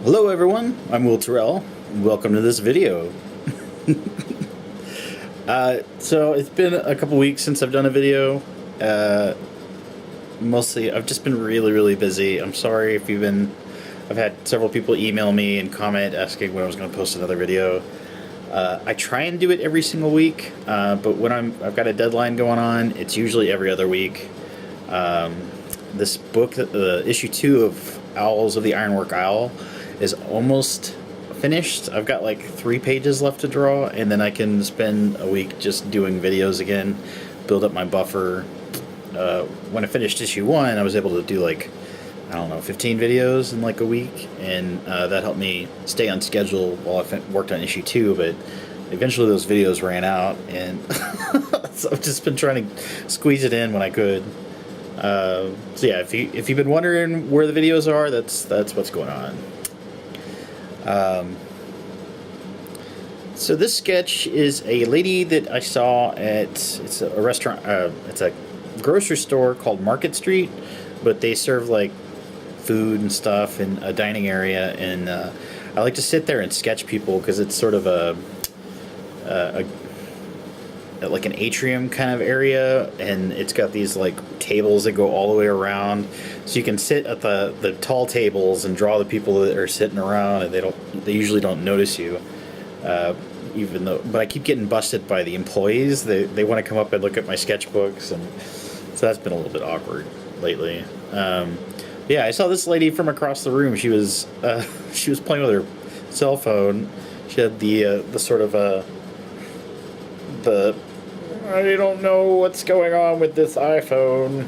Hello everyone, I'm Will Terrell, and welcome to this video. So it's been a couple weeks since I've done a video. Mostly, I've just been really busy. I'm sorry if I've had several people email me and comment asking when I was going to post another video. I try and do it every single week, but when I've got a deadline going on, it's usually every other week. This book, issue 2 of Owls of the Ironwork Owl, is almost finished. I've got like 3 pages left to draw, and then I can spend a week just doing videos again, build up my buffer. When I finished issue 1, I was able to do like, I don't know, 15 videos in like a week, and that helped me stay on schedule while I worked on issue 2, but eventually those videos ran out, and so I've just been trying to squeeze it in when I could. So yeah, if you've been wondering where the videos are, that's what's going on. So this sketch is a lady that I saw it's a restaurant, it's a grocery store called Market Street, but they serve like food and stuff in a dining area, and I like to sit there and sketch people because it's sort of a like an atrium kind of area, and it's got these like tables that go all the way around, so you can sit at the tall tables and draw the people that are sitting around, and they usually don't notice you, but I keep getting busted by the employees. They want to come up and look at my sketchbooks, and so that's been a little bit awkward lately. Yeah, I saw this lady from across the room. She was playing with her cell phone. She had the sort of the I don't know what's going on with this iPhone.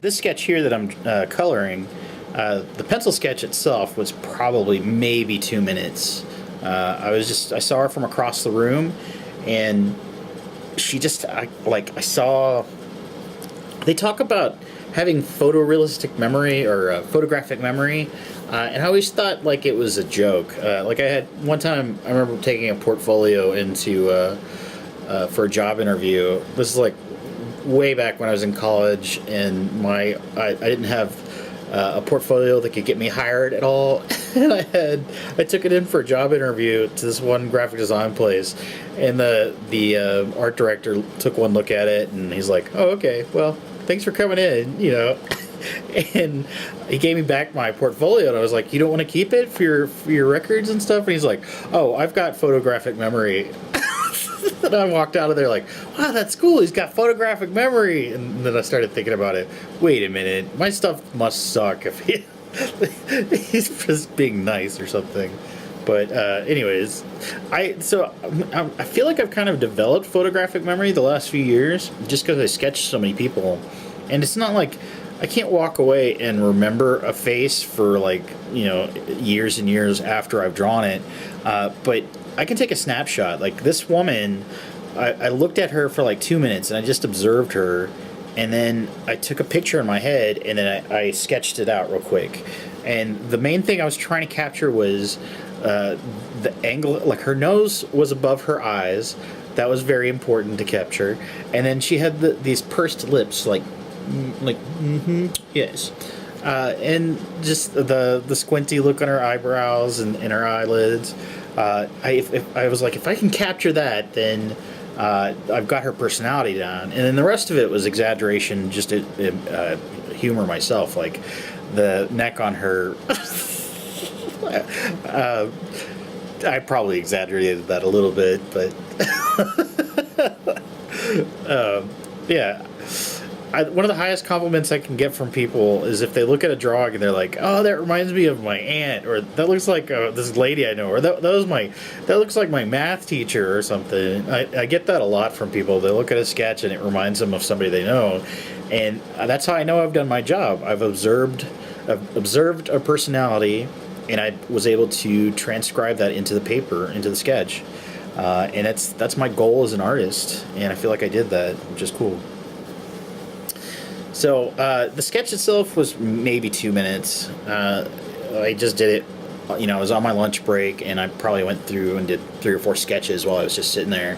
This sketch here that I'm coloring, the pencil sketch itself was probably maybe 2 minutes. I saw her from across the room, and she I saw. They talk about having photorealistic memory or photographic memory, and I always thought like it was a joke. Like I had one time, I remember taking a portfolio into for a job interview. This is like way back when I was in college, and I didn't have a portfolio that could get me hired at all. And I took it in for a job interview to this one graphic design place, and the art director took one look at it, and he's like, "Oh, okay, well, thanks for coming in," you know. And he gave me back my portfolio, and I was like, "You don't want to keep it for your records and stuff?" And he's like, "Oh, I've got photographic memory." And I walked out of there like, "Wow, that's cool. He's got photographic memory." And then I started thinking about it. Wait a minute, my stuff must suck if he's just being nice or something. But anyways, I feel like I've kind of developed photographic memory the last few years just because I sketched so many people, and it's not like I can't walk away and remember a face for like, you know, years and years after I've drawn it, but I can take a snapshot. Like this woman, I looked at her for like 2 minutes, and I just observed her, and then I took a picture in my head, and then I sketched it out real quick. And the main thing I was trying to capture was the angle, like her nose was above her eyes. That was very important to capture. And then she had these pursed lips, like yes. And just the squinty look on her eyebrows and her eyelids. I was like, if I can capture that, then I've got her personality down. And then the rest of it was exaggeration, just to humor myself. Like the neck on her, I probably exaggerated that a little bit, but yeah. One of the highest compliments I can get from people is if they look at a drawing and they're like, "Oh, that reminds me of my aunt," or "That looks like this lady I know," or that looks like my math teacher," or something. I get that a lot from people. They look at a sketch and it reminds them of somebody they know, and that's how I know I've done my job. I've observed a personality, and I was able to transcribe that into the paper, into the sketch, and that's my goal as an artist, and I feel like I did that, which is cool. So the sketch itself was maybe 2 minutes. I just did it, you know, I was on my lunch break, and I probably went through and did 3 or 4 sketches while I was just sitting there.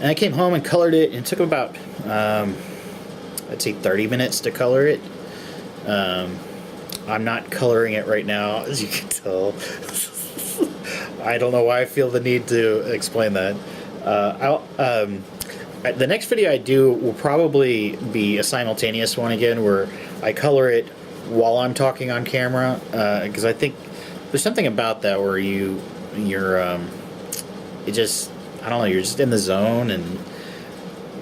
And I came home and colored it, and it took about, I'd say 30 minutes to color it. I'm not coloring it right now, as you can tell. I don't know why I feel the need to explain that. The next video I do will probably be a simultaneous one again, where I color it while I'm talking on camera, because I think there's something about that where it just, I don't know, you're just in the zone and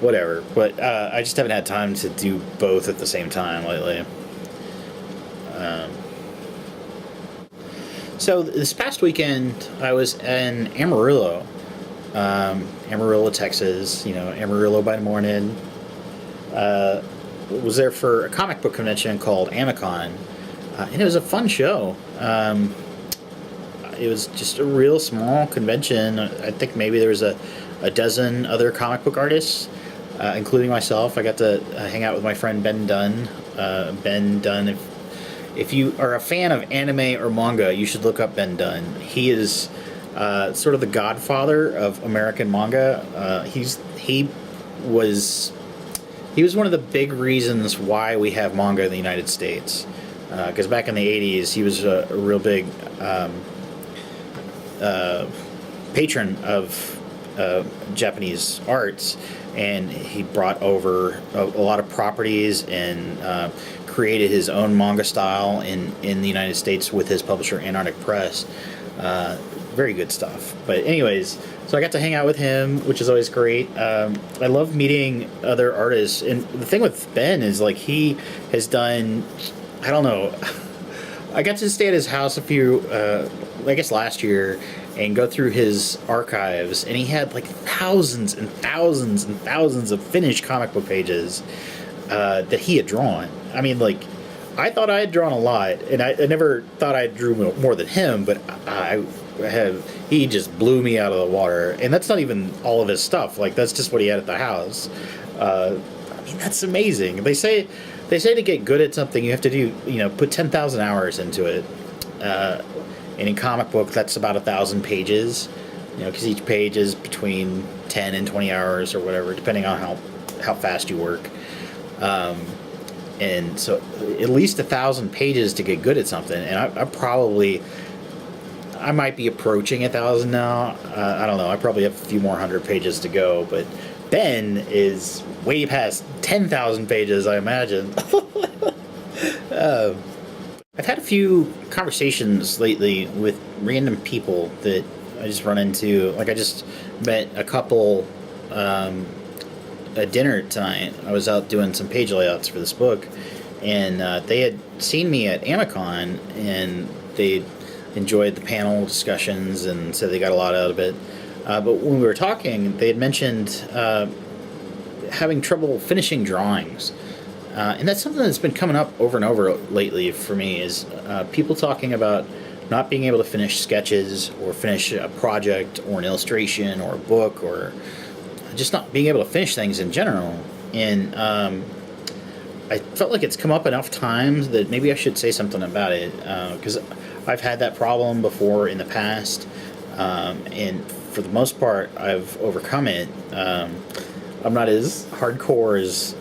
whatever. But I just haven't had time to do both at the same time lately. So this past weekend, I was in Amarillo, Texas. Amarillo by the morning. Was there for a comic book convention called Amicon, and it was a fun show. It was just a real small convention. I think maybe there was a dozen other comic book artists, including myself. I got to hang out with my friend Ben Dunn. Ben Dunn, if you are a fan of anime or manga, you should look up Ben Dunn. He is sort of the godfather of American manga. He was one of the big reasons why we have manga in the United States. Because back in the 80s, he was a real big patron of Japanese arts, and he brought over a lot of properties and created his own manga style in the United States with his publisher Antarctic Press. Very good stuff. But anyways, so I got to hang out with him, which is always great. I love meeting other artists, and the thing with Ben is, like, he has done, I don't know, I got to stay at his house I guess last year, and go through his archives, and he had like thousands and thousands and thousands of finished comic book pages that he had drawn. I mean, like, I thought I had drawn a lot, and I never thought I drew more than him, but he just blew me out of the water. And that's not even all of his stuff. Like, that's just what he had at the house. I mean, that's amazing. They say to get good at something, you have to put 10,000 hours into it. And in comic book, that's about 1,000 pages, because each page is between 10 and 20 hours or whatever, depending on how fast you work. And so at least 1,000 pages to get good at something. And I might be approaching 1,000 now. I don't know. I probably have a few more 100 pages to go. But Ben is way past 10,000 pages, I imagine. I've had a few conversations lately with random people that I just run into. Like, I just met a couple at dinner tonight. I was out doing some page layouts for this book, and they had seen me at Amicon, and they enjoyed the panel discussions and said they got a lot out of it. But when we were talking, they had mentioned having trouble finishing drawings. And that's something that's been coming up over and over lately for me, is people talking about not being able to finish sketches or finish a project or an illustration or a book, or just not being able to finish things in general. And I felt like it's come up enough times that maybe I should say something about it, because I've had that problem before in the past, and for the most part I've overcome it. I'm not as hardcore as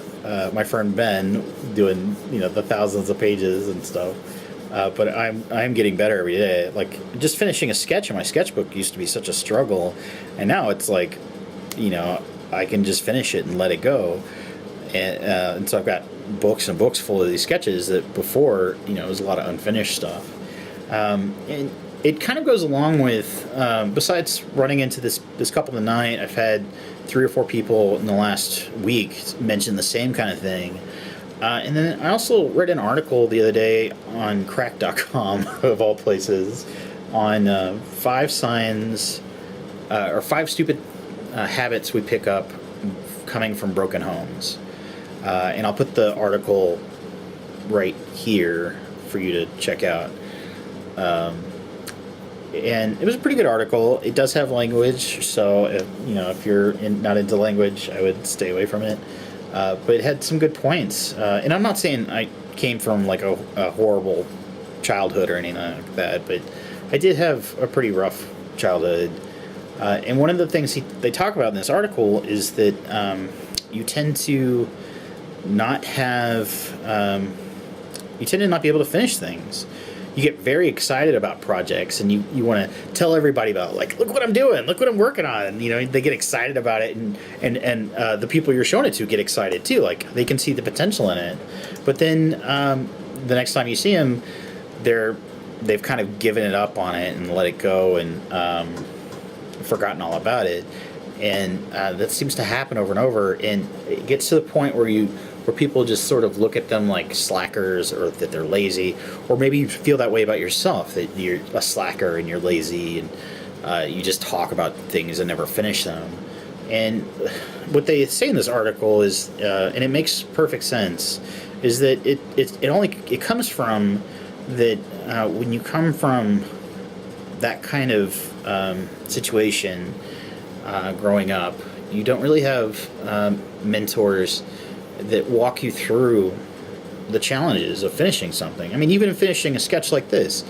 my friend Ben, doing the thousands of pages and stuff, but I'm getting better every day. Like, just finishing a sketch in my sketchbook used to be such a struggle, and now it's like, I can just finish it and let it go. And so I've got books and books full of these sketches that before, it was a lot of unfinished stuff. And it kind of goes along with, besides running into this couple tonight, I've had 3 or 4 people in the last week mention the same kind of thing. And then I also read an article the other day on crack.com, of all places, on 5 signs, or 5 stupid habits we pick up coming from broken homes. And I'll put the article right here for you to check out. And it was a pretty good article. It does have language, so if you're not into language, I would stay away from it. But it had some good points. And I'm not saying I came from like a horrible childhood or anything like that, but I did have a pretty rough childhood. And one of the things they talk about in this article is that you tend to not have you tend to not be able to finish things. You get very excited about projects, and you want to tell everybody about, like, look what I'm doing, look what I'm working on. You know, they get excited about it, and the people you're showing it to get excited too. Like, they can see the potential in it. But then the next time you see them, they've kind of given it up on it and let it go, and forgotten all about it. And that seems to happen over and over, and it gets to the point where people just sort of look at them like slackers, or that they're lazy, or maybe you feel that way about yourself, that you're a slacker and you're lazy, and you just talk about things and never finish them. And what they say in this article is, and it makes perfect sense, is that it comes from that when you come from that kind of situation growing up, you don't really have mentors that walk you through the challenges of finishing something. I mean, even in finishing a sketch like this,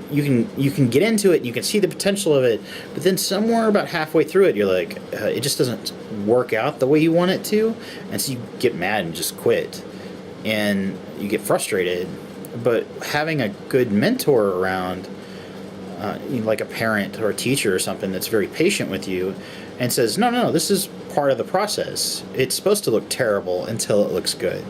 you can get into it, and you can see the potential of it, but then somewhere about halfway through it, you're like, it just doesn't work out the way you want it to, and so you get mad and just quit, and you get frustrated. But having a good mentor around, like a parent or a teacher or something that's very patient with you and says, no, this is part of the process. It's supposed to look terrible until it looks good.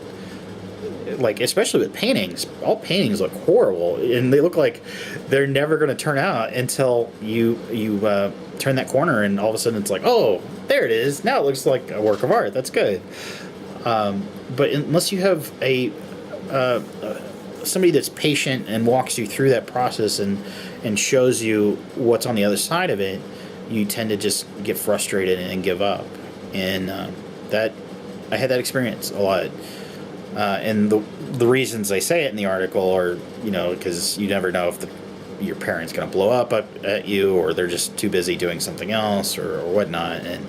Like, especially with paintings, all paintings look horrible, and they look like they're never going to turn out until you turn that corner, and all of a sudden it's like, oh, there it is. Now it looks like a work of art. That's good. But unless you have somebody that's patient and walks you through that process and shows you what's on the other side of it, you tend to just get frustrated and give up. And that I had that experience a lot. And the reasons they say it in the article are, because you never know if your parent's going to blow up at you, or they're just too busy doing something else, or whatnot. And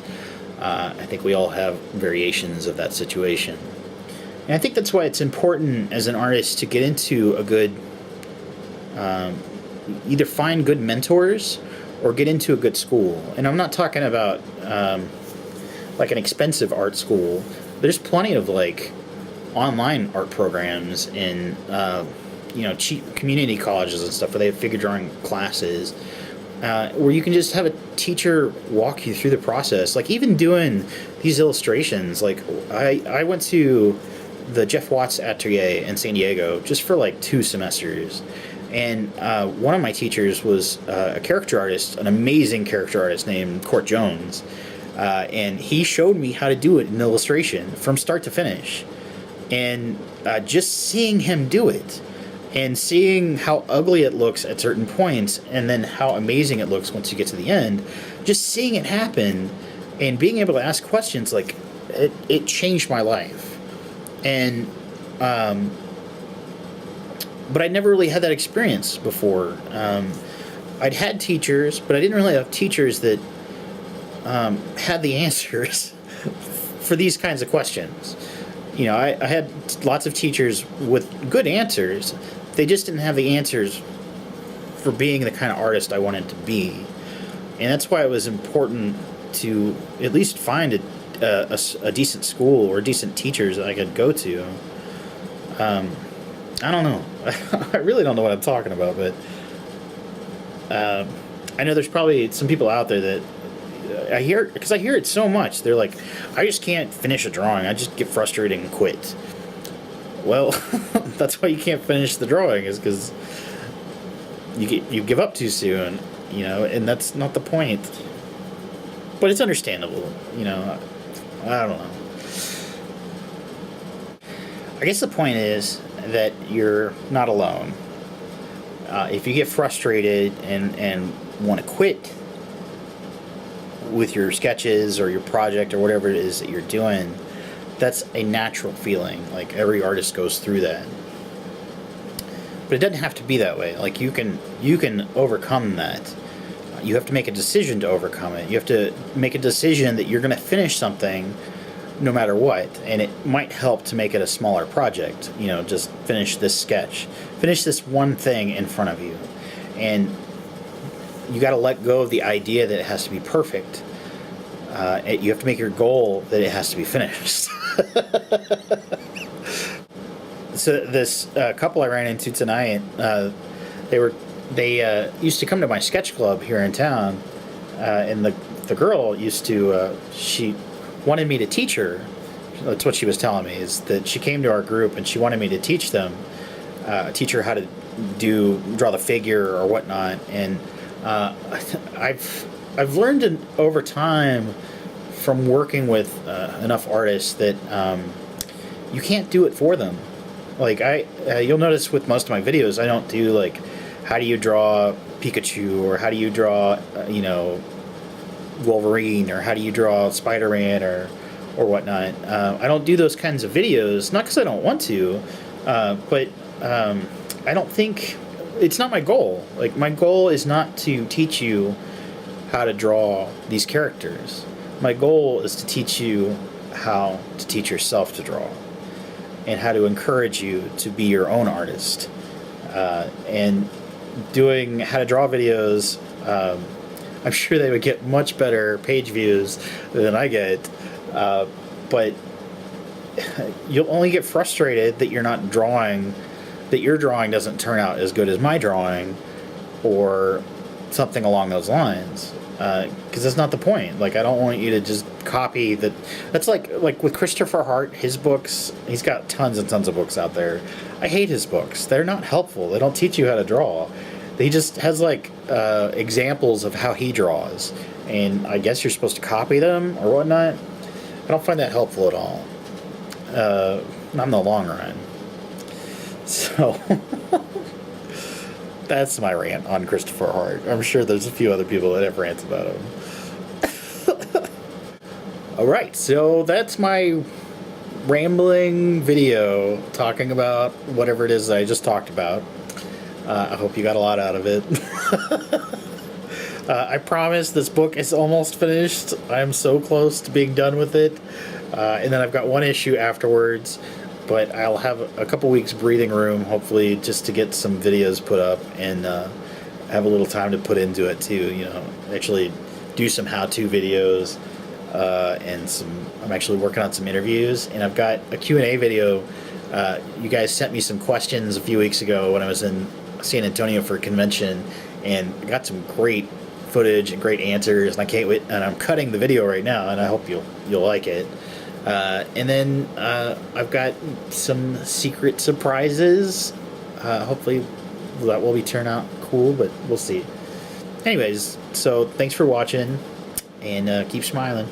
I think we all have variations of that situation. And I think that's why it's important as an artist to get into a good, either find good mentors or get into a good school. And I'm not talking about like an expensive art school. There's plenty of like online art programs in cheap community colleges and stuff where they have figure drawing classes, where you can just have a teacher walk you through the process. Like, even doing these illustrations, like I went to the Jeff Watts Atelier in San Diego just for like 2 semesters. And one of my teachers was a character artist, an amazing character artist named Court Jones. And he showed me how to do it in illustration from start to finish. And just seeing him do it, and seeing how ugly it looks at certain points, and then how amazing it looks once you get to the end, just seeing it happen and being able to ask questions, like, it changed my life. And but I'd never really had that experience before. I'd had teachers, but I didn't really have teachers that had the answers for these kinds of questions. I had lots of teachers with good answers. They just didn't have the answers for being the kind of artist I wanted to be. And that's why it was important to at least find a decent school or decent teachers that I could go to. I don't know. I really don't know what I'm talking about, but I know there's probably some people out there that I hear it so much. They're like, I just can't finish a drawing. I just get frustrated and quit. Well, that's why you can't finish the drawing, is because you give up too soon, and that's not the point. But it's understandable, I don't know. I guess the point is that you're not alone. If you get frustrated and want to quit with your sketches or your project or whatever it is that you're doing, that's a natural feeling. Like, every artist goes through that. But it doesn't have to be that way. Like, you can overcome that. You have to make a decision to overcome it. You have to make a decision that you're going to finish something no matter what, and it might help to make it a smaller project. Just finish this sketch, finish this one thing in front of you, and you got to let go of the idea that it has to be perfect. You have to make your goal that it has to be finished. So this couple I ran into tonight, they used to come to my sketch club here in town, and the girl used to she wanted me to teach her. That's what she was telling me, is that she came to our group and she wanted me to teach her how to draw the figure or whatnot. And I've learned over time from working with enough artists that you can't do it for them. Like you'll notice with most of my videos, I don't do like, how do you draw Pikachu, or how do you draw Wolverine, or how do you draw Spider-Man, or whatnot. I don't do those kinds of videos, not because I don't want to, but I don't think, it's not my goal. Like, my goal is not to teach you how to draw these characters. My goal is to teach you how to teach yourself to draw, and how to encourage you to be your own artist. And doing how to draw videos, I'm sure they would get much better page views than I get. But you'll only get frustrated that you're not drawing, that your drawing doesn't turn out as good as my drawing, or something along those lines. Because that's not the point. Like, I don't want you to just copy that. That's like with Christopher Hart, his books, he's got tons and tons of books out there. I hate his books. They're not helpful. They don't teach you how to draw. He just has like examples of how he draws, and I guess you're supposed to copy them or whatnot. I don't find that helpful at all. Not in the long run. So that's my rant on Christopher Hart. I'm sure there's a few other people that have rants about him. Alright, so that's my rambling video talking about whatever it is that I just talked about. I hope you got a lot out of it. I promise this book is almost finished. I'm so close to being done with it. And then I've got one issue afterwards, but I'll have a couple weeks breathing room, hopefully, just to get some videos put up, and have a little time to put into it too, actually do some how-to videos, and I'm actually working on some interviews, and I've got a Q&A video. You guys sent me some questions a few weeks ago when I was in San Antonio for a convention, and I got some great footage and great answers, and I can't wait, and I'm cutting the video right now, and I hope you'll like it. And then I've got some secret surprises. Hopefully that will turn out cool, but we'll see. Anyways, so thanks for watching, and keep smiling.